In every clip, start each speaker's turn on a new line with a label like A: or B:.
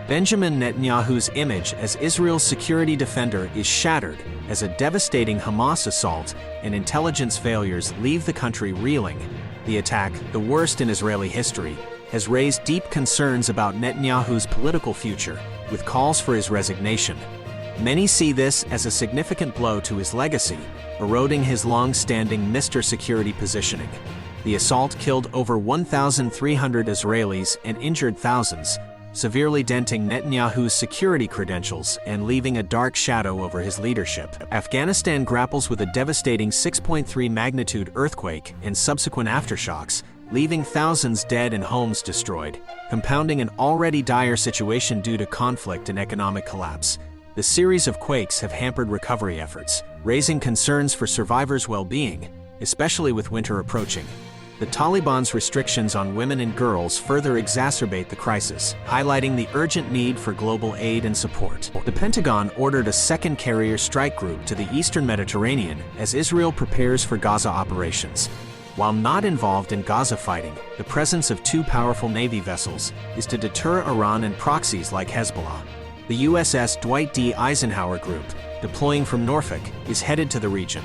A: Benjamin Netanyahu's image as Israel's security defender is shattered as a devastating Hamas assault and intelligence failures leave the country reeling. The attack, the worst in Israeli history, has raised deep concerns about Netanyahu's political future, with calls for his resignation. Many see this as a significant blow to his legacy, eroding his long-standing Mr. Security positioning. The assault killed over 1,300 Israelis and injured thousands, severely denting Netanyahu's security credentials and leaving a dark shadow over his leadership. Afghanistan grapples with a devastating 6.3 magnitude earthquake and subsequent aftershocks, leaving thousands dead and homes destroyed, compounding an already dire situation due to conflict and economic collapse. The series of quakes have hampered recovery efforts, raising concerns for survivors' well-being, especially with winter approaching. The Taliban's restrictions on women and girls further exacerbate the crisis, highlighting the urgent need for global aid and support. The Pentagon ordered a second carrier strike group to the eastern Mediterranean as Israel prepares for Gaza operations. While not involved in Gaza fighting, the presence of two powerful Navy vessels is to deter Iran and proxies like Hezbollah. The USS Dwight D. Eisenhower Group, deploying from Norfolk, is headed to the region.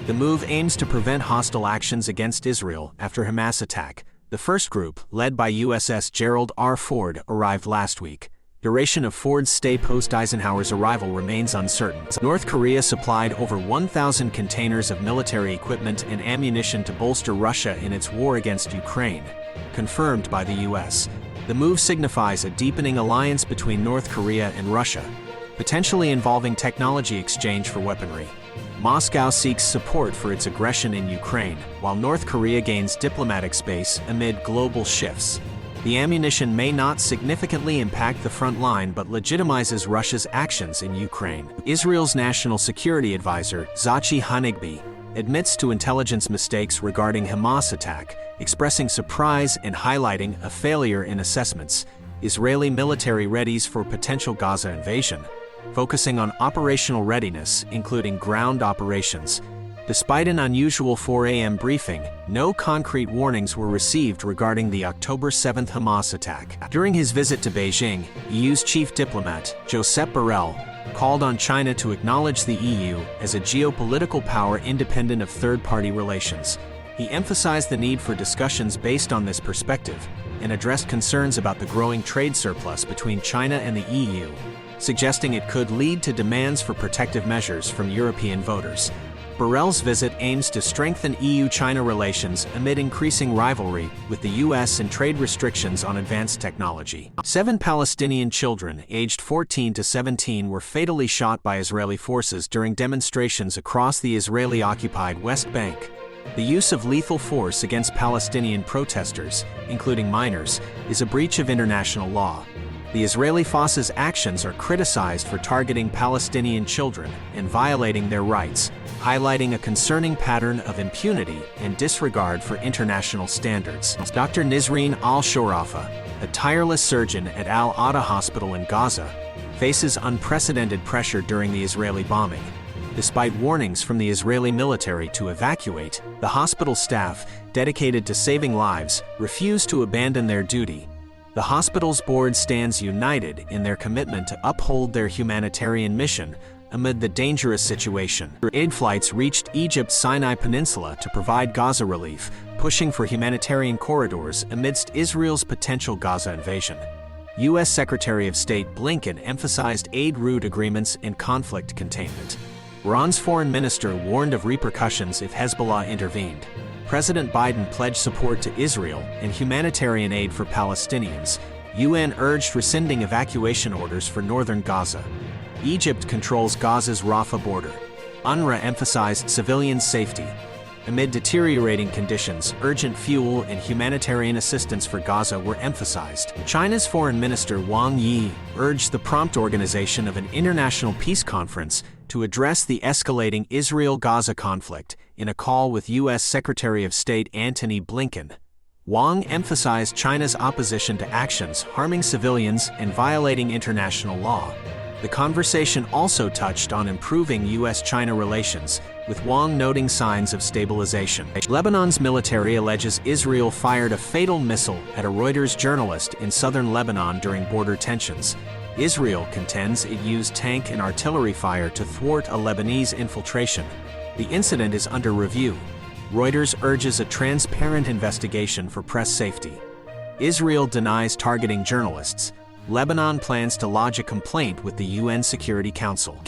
A: The move aims to prevent hostile actions against Israel after Hamas attack. The first group, led by USS Gerald R. Ford, arrived last week. Duration of Ford's stay post-Eisenhower's arrival remains uncertain. North Korea supplied over 1,000 containers of military equipment and ammunition to bolster Russia in its war against Ukraine, confirmed by the U.S. The move signifies a deepening alliance between North Korea and Russia, potentially involving technology exchange for weaponry. Moscow seeks support for its aggression in Ukraine, while North Korea gains diplomatic space amid global shifts. The ammunition may not significantly impact the front line but legitimizes Russia's actions in Ukraine. Israel's national security advisor, Zachi Hanigbi, admits to intelligence mistakes regarding Hamas attack, expressing surprise and highlighting a failure in assessments. Israeli military readies for potential Gaza invasion, focusing on operational readiness, including ground operations. Despite an unusual 4 a.m. briefing, no concrete warnings were received regarding the October 7th Hamas attack. During his visit to Beijing, EU's chief diplomat, Josep Borrell, called on China to acknowledge the EU as a geopolitical power independent of third-party relations. He emphasized the need for discussions based on this perspective and addressed concerns about the growing trade surplus between China and the EU, suggesting it could lead to demands for protective measures from European voters. Borrell's visit aims to strengthen EU-China relations amid increasing rivalry with the U.S. and trade restrictions on advanced technology. 7 Palestinian children, aged 14 to 17, were fatally shot by Israeli forces during demonstrations across the Israeli-occupied West Bank. The use of lethal force against Palestinian protesters, including minors, is a breach of international law. The Israeli forces' actions are criticized for targeting Palestinian children and violating their rights, highlighting a concerning pattern of impunity and disregard for international standards. Dr. Nisreen Al-Shorafa, a tireless surgeon at Al-Adha Hospital in Gaza, faces unprecedented pressure during the Israeli bombing. Despite warnings from the Israeli military to evacuate, the hospital staff, dedicated to saving lives, refused to abandon their duty. The hospital's board stands united in their commitment to uphold their humanitarian mission amid the dangerous situation. Aid flights reached Egypt's Sinai Peninsula to provide Gaza relief, pushing for humanitarian corridors amidst Israel's potential Gaza invasion. U.S. Secretary of State Blinken emphasized aid route agreements and conflict containment. Iran's foreign minister warned of repercussions if Hezbollah intervened. President Biden pledged support to Israel and humanitarian aid for Palestinians. UN urged rescinding evacuation orders for northern Gaza. Egypt controls Gaza's Rafah border. UNRWA emphasized civilian safety. Amid deteriorating conditions, urgent fuel and humanitarian assistance for Gaza were emphasized. China's Foreign Minister Wang Yi urged the prompt organization of an international peace conference to address the escalating Israel-Gaza conflict in a call with U.S. Secretary of State Antony Blinken. Wang emphasized China's opposition to actions harming civilians and violating international law. The conversation also touched on improving U.S.-China relations, with Wong noting signs of stabilization. Lebanon's military alleges Israel fired a fatal missile at a Reuters journalist in southern Lebanon during border tensions. Israel contends it used tank and artillery fire to thwart a Lebanese infiltration. The incident is under review. Reuters urges a transparent investigation for press safety. Israel denies targeting journalists. Lebanon plans to lodge a complaint with the UN Security Council.